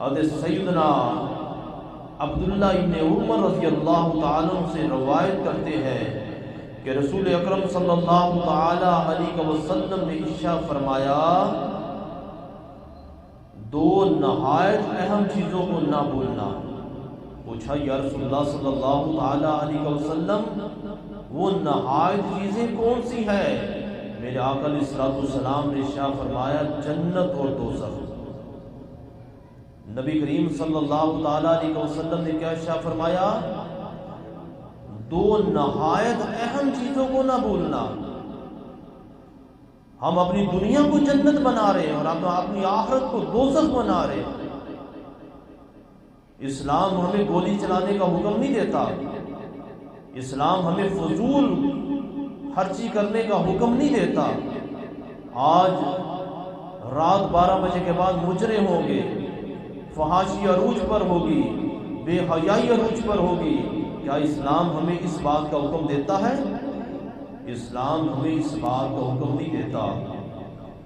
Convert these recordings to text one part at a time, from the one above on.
حضرت سیدنا عبداللہ ابن عمر رضی اللہ تعالیٰ عنہ سے روایت کرتے ہیں کہ رسول اکرم صلی اللہ تعالیٰ علیہ وسلم نے ارشاد فرمایا، دو نہایت اہم چیزوں کو نہ بھولنا۔ پوچھا یا رسول اللہ صلی اللہ تعالیٰ علیہ وسلم وہ نہایت چیزیں کون سی ہیں؟ میرے آقا علیہ الصلوۃ والسلام نے ارشاد فرمایا، جنت اور دوزخ۔ نبی کریم صلی اللہ تعالیٰ علیہ وسلم نے کیا ارشاد فرمایا؟ دو نہایت اہم چیزوں کو نہ بھولنا۔ ہم اپنی دنیا کو جنت بنا رہے ہیں اور ہم اپنی آخرت کو دوزخ بنا رہے ہیں۔ اسلام ہمیں گولی چلانے کا حکم نہیں دیتا، اسلام ہمیں فضول خرچی کرنے کا حکم نہیں دیتا۔ آج رات 12 بجے کے بعد مجرم ہوں گے، فحاشی عروج پر ہوگی، بے حیائی عروج پر ہوگی۔ کیا اسلام ہمیں اس بات کا حکم دیتا ہے؟ اسلام ہمیں اس بات کا حکم نہیں دیتا۔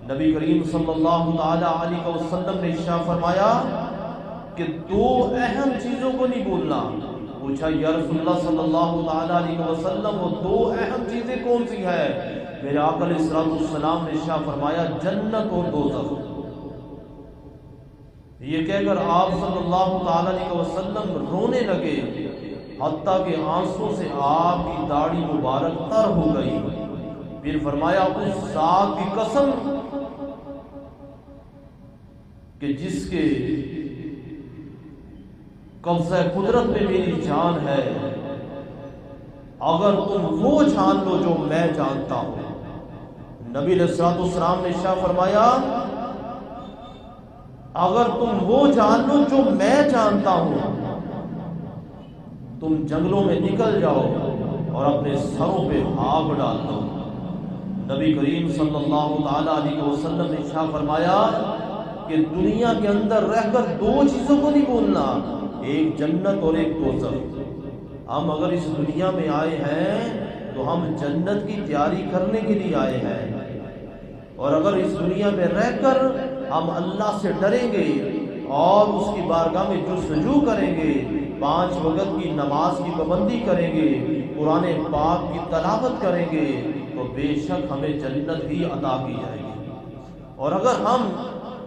نبی کریم صلی اللہ تعالیٰ علیہ وسلم نے ارشاد فرمایا کہ دو اہم چیزوں کو نہیں بھولنا۔ پوچھا یا رسول اللہ صلی اللہ تعالیٰ علیہ وسلم وہ دو اہم چیزیں کون سی ہیں؟ میرے آقا علیہ الصلوۃ والسلام نے ارشاد فرمایا، جنت اور دوزخ۔ یہ کہہ کر آپ صلی اللہ تعالیٰ علیہ وسلم رونے لگے، حتیٰ کہ آنسوں سے آپ کی داڑھی مبارک تر ہو گئی۔ پھر فرمایا، اس ذات کی قسم کہ جس کے قبضہ قدرت میں میری جان ہے، اگر تم وہ جان لو جو میں جانتا ہوں۔ نبی علیہ الصلوۃ والسلام نے ارشاد فرمایا، اگر تم وہ جان لو جو میں جانتا ہوں، تم جنگلوں میں نکل جاؤ اور اپنے سروں پہ آگ ڈال دو۔ نبی کریم صلی اللہ تعالیٰ علیہ وسلم نے ارشاد فرمایا کہ دنیا کے اندر رہ کر دو چیزوں کو نہیں بھولنا، ایک جنت اور ایک دوزخ۔ ہم اگر اس دنیا میں آئے ہیں تو ہم جنت کی تیاری کرنے کے لیے آئے ہیں، اور اگر اس دنیا میں رہ کر ہم اللہ سے ڈریں گے اور اس کی بارگاہ میں جستجو کریں گے، 5 وقت کی نماز کی پابندی کریں گے، قرآن پاک کی تلاوت کریں گے، تو بے شک ہمیں جنت ہی عطا کی جائے گی۔ اور اگر ہم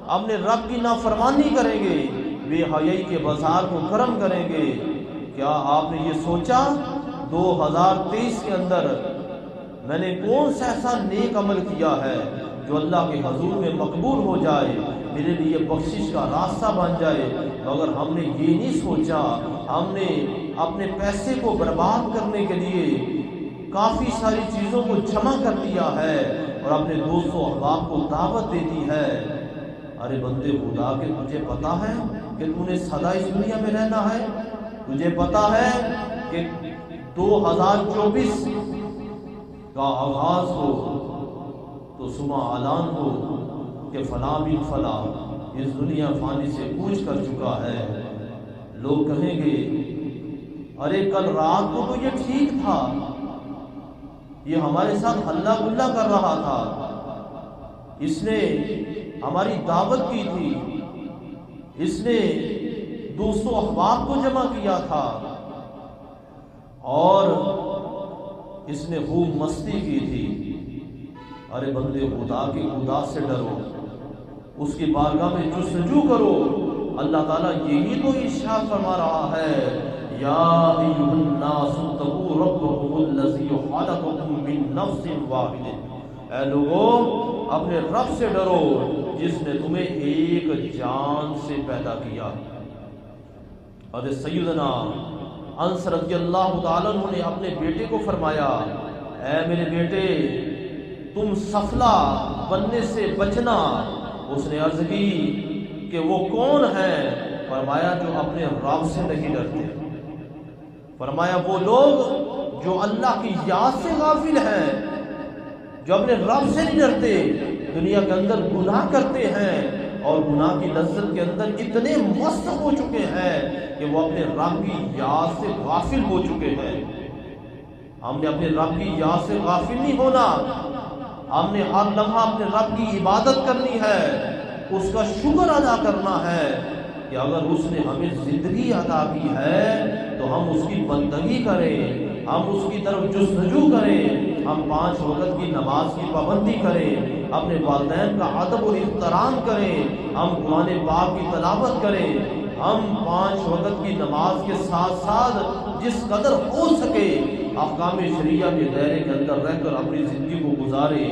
اپنے رب کی نافرمانی کریں گے، بے حیائی کے بازار کو گرم کریں گے، کیا آپ نے یہ سوچا 2023 کے اندر میں نے کون سا ایسا نیک عمل کیا ہے جو اللہ کے حضور میں مقبول ہو جائے، میرے لیے بخشش کا راستہ بن جائے؟ اگر ہم نے یہ نہیں سوچا، ہم نے اپنے پیسے کو برباد کرنے کے لیے کافی ساری چیزوں کو جمع کر دیا ہے اور اپنے دوستوں احباب کو دعوت دے دی ہے۔ ارے بندے خدا کے، تجھے پتا ہے کہ تو نے سدا اس دنیا میں رہنا ہے؟ تجھے پتا ہے کہ 2024 کا آغاز ہو تو صبح اعلان ہو کہ فلاں بن فلاں اس دنیا فانی سے کوچ کر چکا ہے؟ لوگ کہیں گے، ارے کل رات کو تو یہ ٹھیک تھا، یہ ہمارے ساتھ ہلا گلا کر رہا تھا، اس نے ہماری دعوت کی تھی، اس نے دوستوں احباب کو جمع کیا تھا اور اس نے خوب مستی کی تھی۔ ارے بندے خدا کے، خدا سے ڈرو، اس کی بارگاہ میں جستجو کرو۔ اللہ تعالیٰ یہی تو ارشاد فرما رہا ہے، یا ایھا الناس اتقوا ربکم الذی خلقکم من نفس واحدۃ۔ اے لوگوں، اپنے رب سے ڈرو جس نے تمہیں ایک جان سے پیدا کیا۔ حضرت سیدنا انس رضی اللہ تعالیٰ عنہ نے اپنے بیٹے کو فرمایا، اے میرے بیٹے، تم سفلا بننے سے بچنا۔ اس نے عرض کی کہ وہ کون ہے؟ فرمایا جو اپنے رب سے نہیں ڈرتے۔ فرمایا وہ لوگ جو اللہ کی یاد سے غافل ہیں، جو اپنے رب سے نہیں ڈرتے، دنیا کے اندر گناہ کرتے ہیں اور گناہ کی لذت کے اندر اتنے مست ہو چکے ہیں کہ وہ اپنے رب کی یاد سے غافل ہو چکے ہیں۔ ہم نے اپنے رب کی یاد سے غافل نہیں ہونا، ہم نے ہر لمحہ اپنے رب کی عبادت کرنی ہے، اس کا شکر ادا کرنا ہے۔ کہ اگر اس نے ہمیں زندگی عطا کی ہے تو ہم اس کی بندگی کریں، ہم اس کی طرف جستجو کریں، ہم 5 وقت کی نماز کی پابندی کریں، اپنے والدین کا ادب و احترام کریں، ہم قرآن پاک کی تلاوت کریں، ہم 5 وقت کی نماز کے ساتھ ساتھ جس قدر ہو سکے احکام شریعہ کے دائرے کے اندر رہ کر اپنی زندگی کو گزارے۔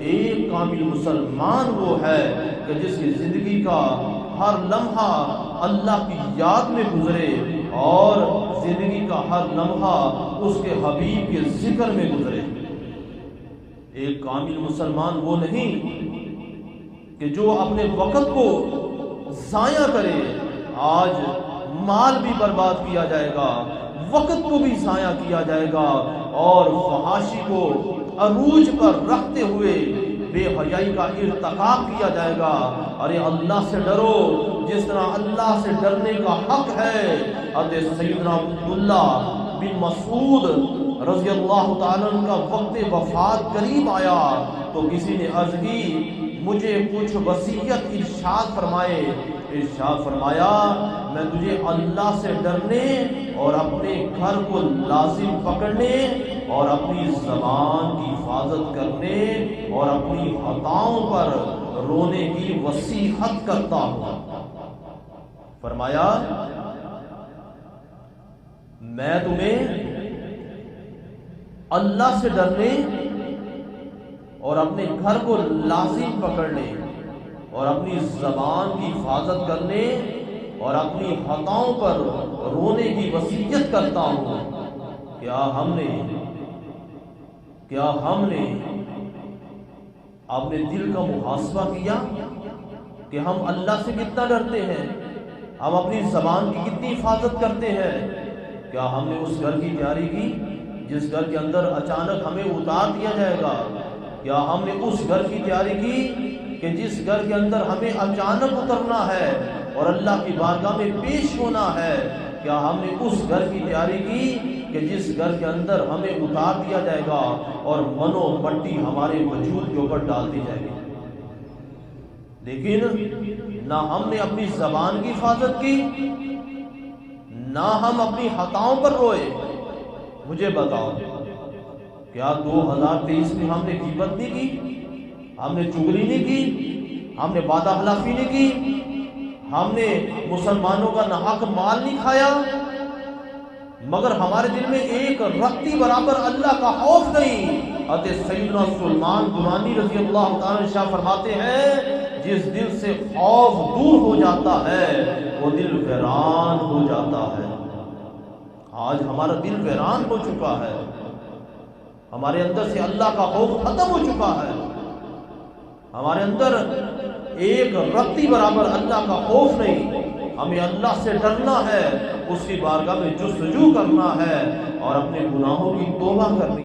ایک کامل مسلمان وہ ہے کہ جس کی زندگی کا ہر لمحہ اللہ کی یاد میں گزرے اور زندگی کا ہر لمحہ اس کے حبیب کے ذکر میں گزرے۔ ایک کامل مسلمان وہ نہیں کہ جو اپنے وقت کو ضائع کرے۔ آج مال بھی برباد کیا جائے گا، وقت کو بھی ضائع کیا جائے گا، اور فحاشی کو عروج پر رکھتے ہوئے بے حیائی کا ارتکاب کیا جائے گا۔ ارے اللہ سے ڈرو جس طرح اللہ سے ڈرنے کا حق ہے۔ حضرت سیدنا عبداللہ بن مسعود رضی اللہ تعالیٰ عنہ کا وقت وفات قریب آیا تو کسی نے عرض کی مجھے کچھ وصیت ارشاد فرمائے۔ ارشاد فرمایا میں تجھے اللہ سے ڈرنے اور اپنے گھر کو لازم پکڑنے اور اپنی زبان کی حفاظت کرنے اور اپنی خطاؤں پر رونے کی وصیت کرتا ہوں۔ فرمایا میں تمہیں اللہ سے ڈرنے اور اپنے گھر کو لازم پکڑنے اور اپنی زبان کی حفاظت کرنے اور اپنی خطاؤں پر رونے کی وصیت کرتا ہوں۔ کیا ہم نے اپنے دل کا محاسبہ کیا کہ ہم اللہ سے کتنا ڈرتے ہیں، ہم اپنی زبان کی کتنی حفاظت کرتے ہیں؟ کیا ہم نے اس گھر کی تیاری کی جس گھر کے اندر اچانک ہمیں اتار دیا جائے گا؟ کیا ہم نے اس گھر کی تیاری کی کہ جس گھر کے اندر ہمیں اچانک اترنا ہے اور اللہ کی بارگاہ میں پیش ہونا ہے؟ کیا ہم نے اس گھر کی تیاری کی کہ جس گھر کے اندر ہمیں اتار دیا جائے گا اور منو مٹی ہمارے وجود کے اوپر ڈال دی جائے گی؟ لیکن نہ ہم نے اپنی زبان کی حفاظت کی، نہ ہم اپنی خطاؤں پر روئے۔ مجھے بتاؤ کیا 2023 میں ہم نے غیبت نہیں کی، ہم نے چغلی نہیں کی، ہم نے وعدہ خلافی نہیں کی، ہم نے مسلمانوں کا ناحق مال نہیں کھایا، مگر ہمارے دل میں ایک رتی برابر اللہ کا خوف نہیں؟ حضرت سیدنا سلمان درانی رضی اللہ تعالیٰ عنہ فرماتے ہیں جس دل سے خوف دور ہو جاتا ہے وہ دل ویران ہو جاتا ہے۔ آج ہمارا دل ویران ہو چکا ہے، ہمارے اندر سے اللہ کا خوف ختم ہو چکا ہے، ہمارے اندر ایک رتی برابر اللہ کا خوف نہیں۔ ہمیں اللہ سے ڈرنا ہے، اس کی بارگاہ میں جستجو کرنا ہے اور اپنے گناہوں کی توبہ کرنی